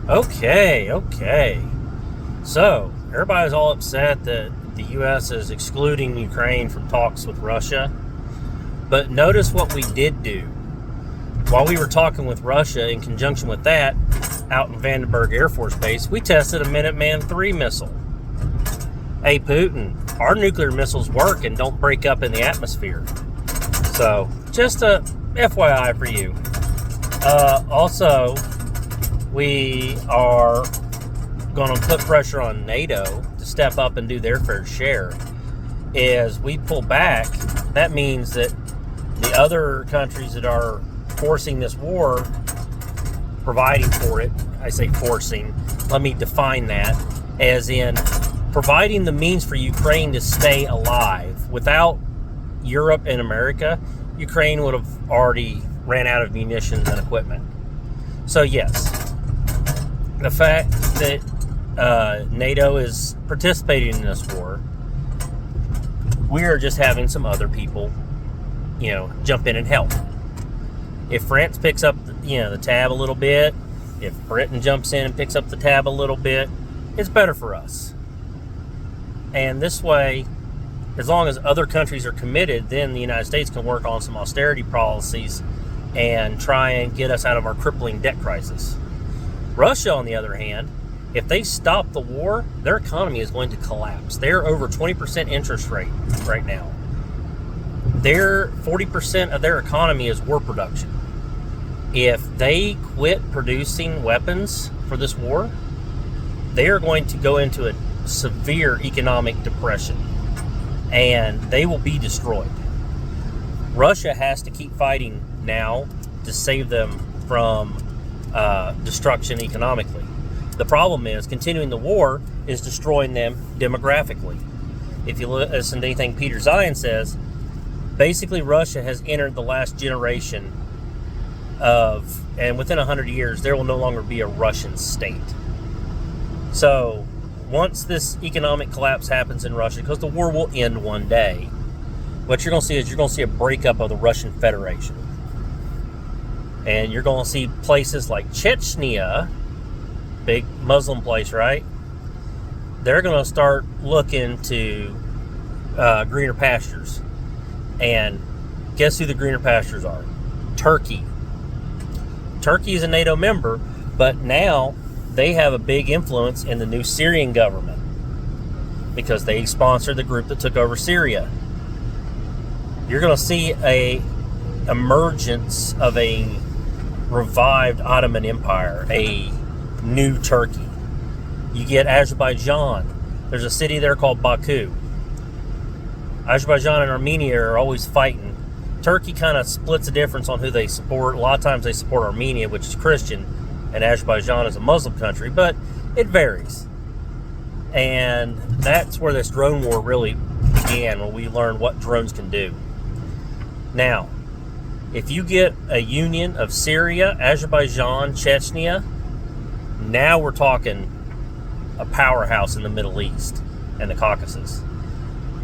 Okay. So, everybody's all upset that the U.S. is excluding Ukraine from talks with Russia. But notice what we did do. While we were talking with Russia, in conjunction with that, out in Vandenberg Air Force Base, we tested a Minuteman III missile. Hey, Putin, our nuclear missiles work and don't break up in the atmosphere. So, just a FYI for you. Also, we are going to put pressure on NATO to step up and do their fair share. As we pull back, that means that the other countries that are forcing this war, providing for it, I say forcing, let me define that, as in providing the means for Ukraine to stay alive. Without Europe and America, Ukraine would have already ran out of munitions and equipment. So yes, the fact that NATO is participating in this war, we are just having some other people, jump in and help. If France picks up, the tab a little bit, if Britain jumps in and picks up the tab a little bit, it's better for us. And this way, as long as other countries are committed, then the United States can work on some austerity policies and try and get us out of our crippling debt crisis. Russia, on the other hand, if they stop the war, their economy is going to collapse. They're over 20% interest rate right now. Their 40% of their economy is war production. If they quit producing weapons for this war, they are going to go into a severe economic depression, and they will be destroyed. Russia has to keep fighting now to save them from destruction economically. The problem is continuing the war is destroying them demographically. If you listen to anything Peter Zion says, basically Russia has entered the last generation of, and within 100 years, there will no longer be a Russian state. So once this economic collapse happens in Russia, because the war will end one day, what you're going to see is a breakup of the Russian Federation. And you're going to see places like Chechnya, big Muslim place, right? They're going to start looking to greener pastures. And guess who the greener pastures are? Turkey. Turkey is a NATO member, but now they have a big influence in the new Syrian government because they sponsored the group that took over Syria. You're going to see a emergence of a revived Ottoman Empire, a new Turkey. You get Azerbaijan. There's a city there called Baku. Azerbaijan and Armenia are always fighting. Turkey kind of splits the difference on who they support. A lot of times they support Armenia, which is Christian, and Azerbaijan is a Muslim country, but it varies. And that's where this drone war really began, when we learned what drones can do. Now, if you get a union of Syria, Azerbaijan, Chechnya, now we're talking a powerhouse in the Middle East and the Caucasus.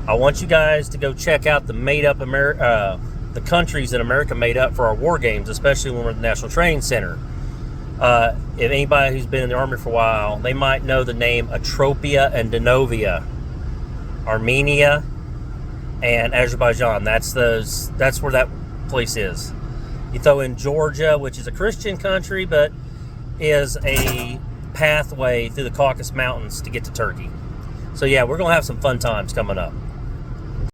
I want you guys to go check out the the countries that America made up for our war games, especially when we're at the National Training Center. If anybody who's been in the Army for a while, they might know the name Atropia and Danovia. Armenia and Azerbaijan. That's where that place is. You throw in Georgia, which is a Christian country, but is a pathway through the Caucasus Mountains to get to Turkey. So yeah, we're going to have some fun times coming up.